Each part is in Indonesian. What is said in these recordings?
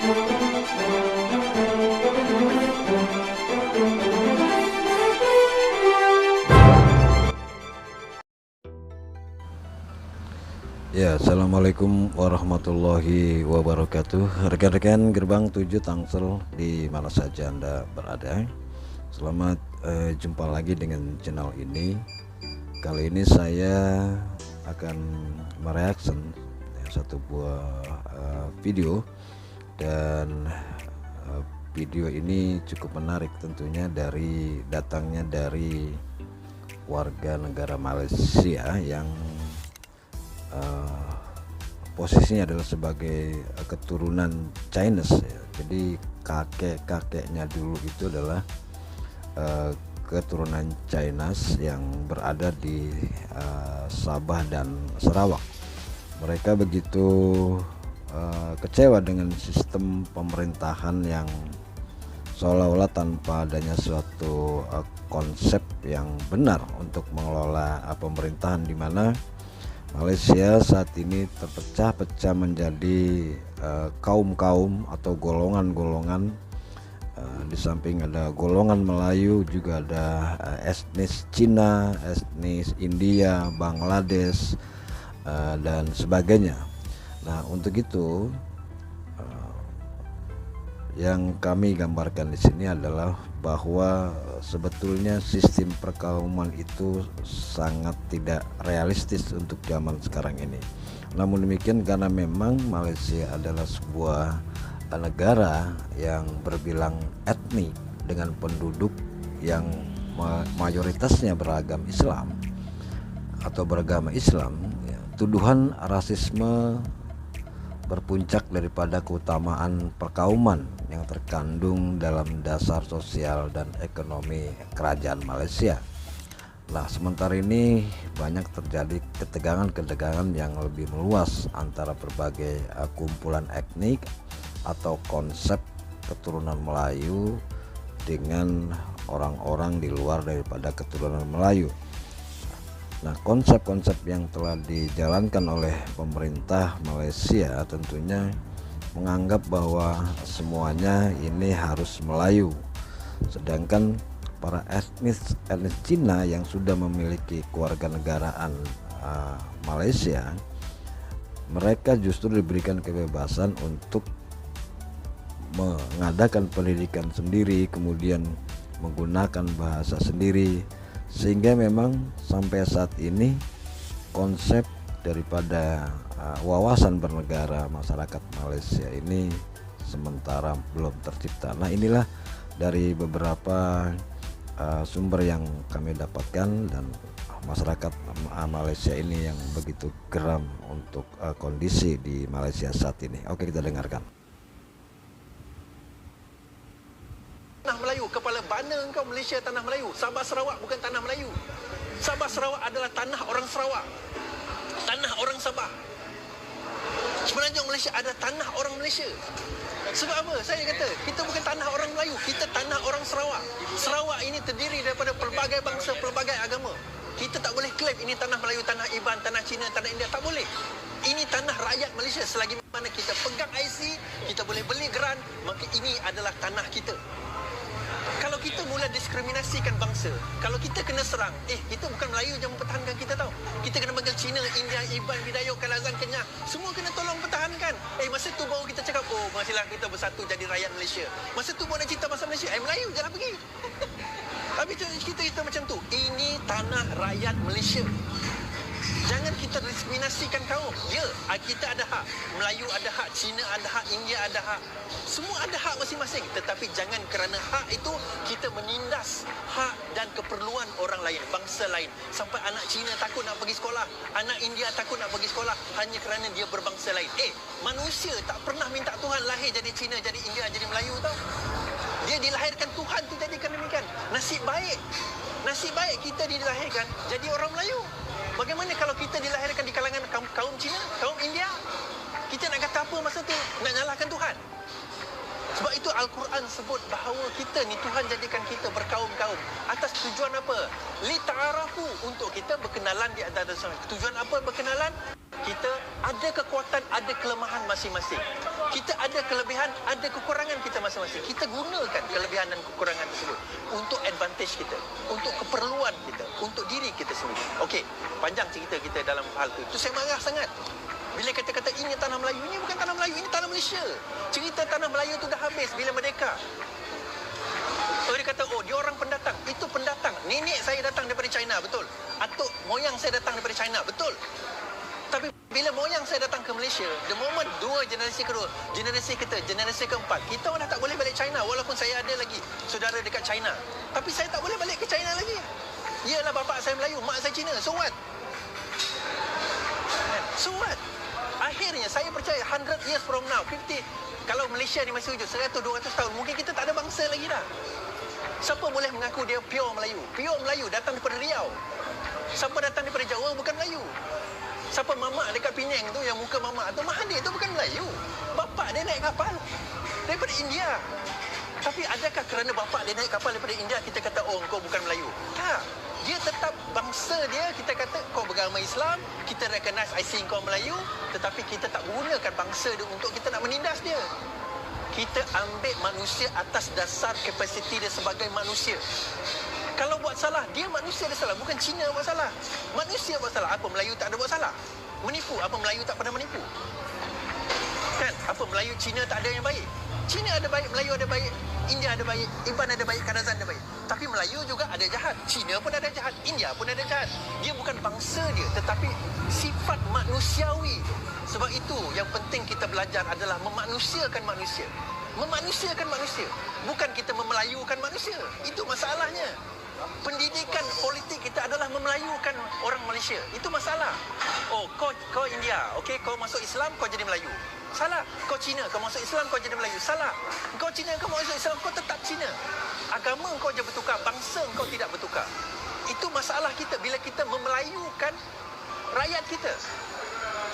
Ya, assalamualaikum warahmatullahi wabarakatuh. Rekan-rekan Gerbang 7 Tangsel di mana saja Anda berada, selamat jumpa lagi dengan channel ini. Kali ini saya akan mereaksi satu buah video, dan video ini cukup menarik tentunya datangnya dari warga negara Malaysia yang posisinya adalah sebagai keturunan Chinese ya. Jadi kakek-kakeknya dulu itu adalah keturunan Chinese yang berada di Sabah dan Sarawak. Mereka begitu kecewa dengan sistem pemerintahan yang seolah-olah tanpa adanya suatu konsep yang benar untuk mengelola pemerintahan, di mana Malaysia saat ini terpecah-pecah menjadi kaum-kaum atau golongan-golongan. Di samping ada golongan Melayu, juga ada etnis Cina, etnis India, Bangladesh, dan sebagainya. Nah, untuk itu yang kami gambarkan di sini adalah bahwa sebetulnya sistem perkauman itu sangat tidak realistis untuk zaman sekarang ini. Namun demikian, karena memang Malaysia adalah sebuah negara yang berbilang etnik dengan penduduk yang mayoritasnya beragam Islam atau beragama Islam, ya, tuduhan rasisme berpuncak daripada keutamaan perkauman yang terkandung dalam dasar sosial dan ekonomi kerajaan Malaysia. Nah, sementara ini banyak terjadi ketegangan-ketegangan yang lebih meluas antara berbagai kumpulan etnik atau konsep keturunan Melayu dengan orang-orang di luar daripada keturunan Melayu. Nah, konsep-konsep yang telah dijalankan oleh pemerintah Malaysia tentunya menganggap bahwa semuanya ini harus Melayu, sedangkan para etnis Cina yang sudah memiliki kewarganegaraan Malaysia, mereka justru diberikan kebebasan untuk mengadakan pendidikan sendiri, kemudian menggunakan bahasa sendiri, sehingga memang sampai saat ini konsep daripada wawasan bernegara masyarakat Malaysia ini sementara belum tercipta. Nah, inilah dari beberapa sumber yang kami dapatkan, dan masyarakat Malaysia ini yang begitu geram untuk kondisi di Malaysia saat ini. Oke, kita dengarkan. Tanah Melayu, kepala bana engkau. Malaysia tanah Melayu. Sabah Sarawak bukan tanah Melayu. Sabah Sarawak adalah tanah orang Sarawak, tanah orang Sabah. Sebenarnya Malaysia ada tanah orang Malaysia. Sebab apa? Saya kata kita bukan tanah orang Melayu, kita tanah orang Sarawak. Sarawak ini terdiri daripada pelbagai bangsa, pelbagai agama. Kita tak boleh klaim ini tanah Melayu, tanah Iban, tanah Cina, tanah India. Tak boleh. Ini tanah rakyat Malaysia. Selagi mana kita pegang IC, kita boleh beli geran, maka ini adalah tanah kita. Kalau kita mula diskriminasikan bangsa, kalau kita kena serang, kita bukan Melayu yang mempertahankan kita tahu. Kita kena panggil Cina, India, Iban, Bidayuh, Kalazan, Kenyah. Semua kena tolong pertahankan. Masa tu baru kita cakap, oh, masihlah kita bersatu jadi rakyat Malaysia. Masa tu baru nak cerita pasal Malaysia. Melayu je lah pergi. Tapi kita macam tu. Ini tanah rakyat Malaysia. Jangan kita diskriminasikan kaum. Ya, kita ada hak. Melayu ada hak, Cina ada hak, India ada hak. Semua ada hak masing-masing. Tetapi jangan kerana hak itu kita menindas hak dan keperluan orang lain, bangsa lain. Sampai anak Cina takut nak pergi sekolah, anak India takut nak pergi sekolah hanya kerana dia berbangsa lain. Manusia tak pernah minta Tuhan lahir jadi Cina, jadi India, jadi Melayu tau. Dia dilahirkan Tuhan tu jadikan demikian. Nasib baik kita dilahirkan jadi orang Melayu. Bagaimana kalau kita dilahirkan di kalangan kaum Cina, kaum India? Kita nak kata apa masa tu? Nak nyalahkan Tuhan? Sebab itu Al-Quran sebut bahawa kita ni Tuhan jadikan kita berkaum-kaum. Atas tujuan apa? Li ta'arafu, untuk kita berkenalan di antara sama. Tujuan apa berkenalan? Kita ada kekuatan, ada kelemahan masing-masing. Kita ada kelebihan, ada kekurangan kita masing-masing. Kita gunakan kelebihan dan kekurangan tersebut untuk advantage kita, untuk keperluan kita, untuk diri kita sendiri. Okey, panjang cerita kita dalam hal tu. Itu saya marah sangat. Bila kata-kata ini tanah Melayu, ini bukan tanah Melayu, ini tanah Malaysia. Cerita tanah Melayu tu dah habis bila merdeka. Oh, dia kata, oh, dia orang pendatang. Itu pendatang. Nenek saya datang daripada China, betul. Atuk moyang saya datang daripada China, betul. Tapi bila moyang saya datang ke Malaysia, the moment dua generasi kedua, generasi kita, generasi keempat, kita dah tak boleh balik China walaupun saya ada lagi saudara dekat China. Tapi saya tak boleh balik ke China lagi. Iyalah bapa saya Melayu, mak saya Cina. So what? So what? Akhirnya saya percaya 100 years from now, 50, kalau Malaysia ni masih wujud 100-200 tahun, mungkin kita tak ada bangsa lagi dah. Siapa boleh mengaku dia pure Melayu? Pure Melayu datang daripada Riau. Siapa datang daripada Jawa bukan Melayu. Siapa mamak dekat Penang tu, yang muka mamak tu, Mahathir tu bukan Melayu. Bapak dia naik kapal daripada India. Tapi adakah kerana bapak dia naik kapal daripada India, kita kata, oh, kau bukan Melayu? Tak. Dia tetap bangsa dia, kita kata, kau beragama Islam, kita recognize I see kau Melayu, tetapi kita tak gunakan bangsa dia untuk kita nak menindas dia. Kita ambil manusia atas dasar kapasiti dia sebagai manusia. Kalau buat salah, dia manusia dia salah. Bukan Cina buat salah. Manusia buat salah. Apa Melayu tak ada buat salah? Menipu. Apa Melayu tak pernah menipu? Kan? Apa Melayu, Cina tak ada yang baik? Cina ada baik, Melayu ada baik, India ada baik, Iban ada baik, Kadazan ada baik. Tapi Melayu juga ada jahat. Cina pun ada jahat. India pun ada jahat. Dia bukan bangsa dia, tetapi sifat manusiawi. Sebab itu yang penting kita belajar adalah memanusiakan manusia. Memanusiakan manusia. Bukan kita memelayukan manusia. Itu masalahnya. Pendidikan politik kita adalah memelayukan orang Malaysia. Itu masalah. Oh, kau India, okey, kau masuk Islam, kau jadi Melayu. Salah. Kau Cina, kau masuk Islam, kau jadi Melayu. Salah. Kau Cina, kau masuk Islam, kau tetap Cina. Agama kau je bertukar, bangsa kau tidak bertukar. Itu masalah kita bila kita memelayukan rakyat kita.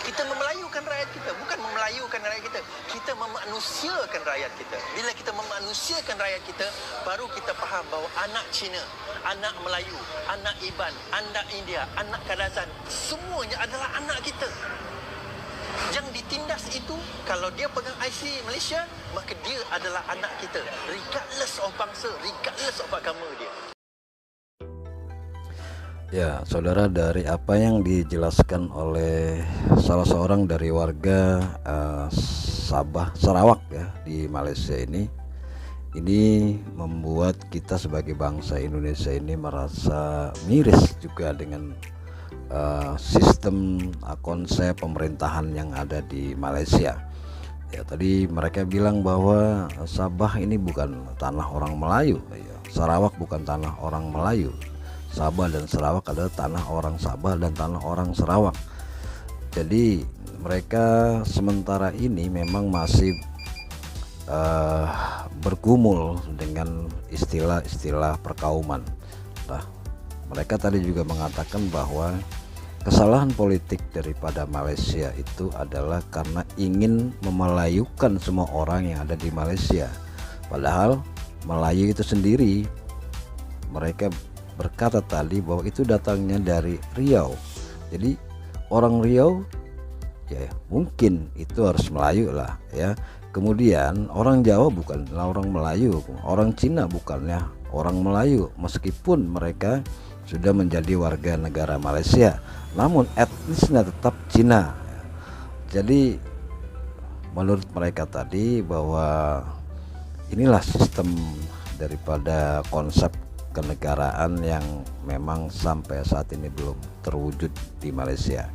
Kita memelayukan rakyat kita, bukan memelayukan rakyat kita. Kita memanusiakan rakyat kita. Bila kita memanusiakan rakyat kita, baru kita faham bahawa anak Cina, anak Melayu, anak Iban, anak India, anak Kadazan, semuanya adalah anak kita. Yang ditindas itu, kalau dia pegang IC Malaysia, maka dia adalah anak kita. Regardless of bangsa, regardless of agama dia. Ya, saudara, dari apa yang dijelaskan oleh salah seorang dari warga Sabah, Sarawak ya di Malaysia ini membuat kita sebagai bangsa Indonesia ini merasa miris juga dengan sistem konsep pemerintahan yang ada di Malaysia. Ya, tadi mereka bilang bahwa Sabah ini bukan tanah orang Melayu, ya. Sarawak bukan tanah orang Melayu. Sabah dan Sarawak adalah tanah orang Sabah dan tanah orang Sarawak. Jadi mereka sementara ini memang masih bergumul dengan istilah-istilah perkauman. Nah, mereka tadi juga mengatakan bahwa kesalahan politik daripada Malaysia itu adalah karena ingin memelayukan semua orang yang ada di Malaysia. Padahal Melayu itu sendiri, mereka berkata tadi bahwa itu datangnya dari Riau. Jadi orang Riau ya mungkin itu harus Melayu lah ya. Kemudian orang Jawa bukanlah orang Melayu, orang Cina bukannya orang Melayu, meskipun mereka sudah menjadi warga negara Malaysia, namun etnisnya tetap Cina. Jadi menurut mereka tadi bahwa inilah sistem daripada konsep kenegaraan yang memang sampai saat ini belum terwujud di Malaysia.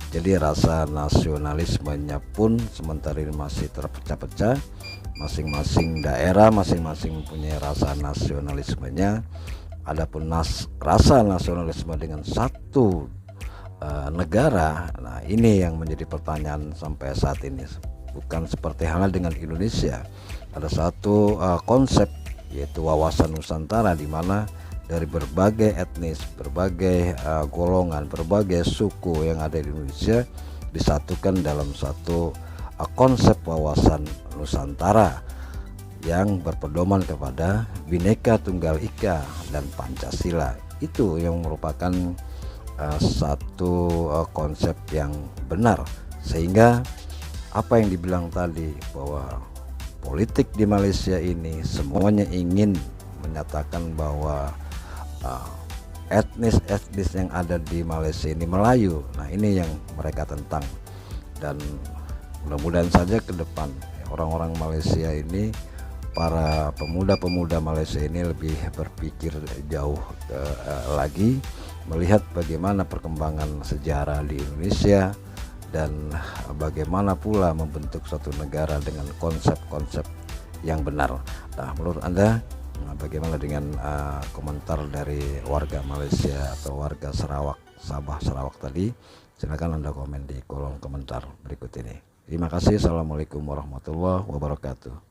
Jadi rasa nasionalismenya pun sementara ini masih terpecah-pecah. Masing-masing daerah masing-masing punya rasa nasionalismenya. Adapun rasa nasionalisme dengan satu negara, nah ini yang menjadi pertanyaan sampai saat ini. Bukan seperti halnya dengan Indonesia, ada satu konsep yaitu wawasan Nusantara, di mana dari berbagai etnis, berbagai golongan, berbagai suku yang ada di Indonesia disatukan dalam satu konsep wawasan Nusantara yang berpedoman kepada Bhinneka Tunggal Ika dan Pancasila. Itu yang merupakan satu konsep yang benar Sehingga apa yang dibilang tadi bahwa politik di Malaysia ini semuanya ingin menyatakan bahwa etnis yang ada di Malaysia ini Melayu. Nah, ini yang mereka tentang, dan mudah-mudahan saja ke depan orang-orang Malaysia ini, para pemuda-pemuda Malaysia ini lebih berpikir jauh lagi, melihat bagaimana perkembangan sejarah di Indonesia dan bagaimana pula membentuk suatu negara dengan konsep-konsep yang benar. Nah, menurut Anda bagaimana dengan komentar dari warga Malaysia atau warga Sarawak, Sabah Sarawak tadi? Silakan Anda komen di kolom komentar berikut ini. Terima kasih. Assalamualaikum warahmatullahi wabarakatuh.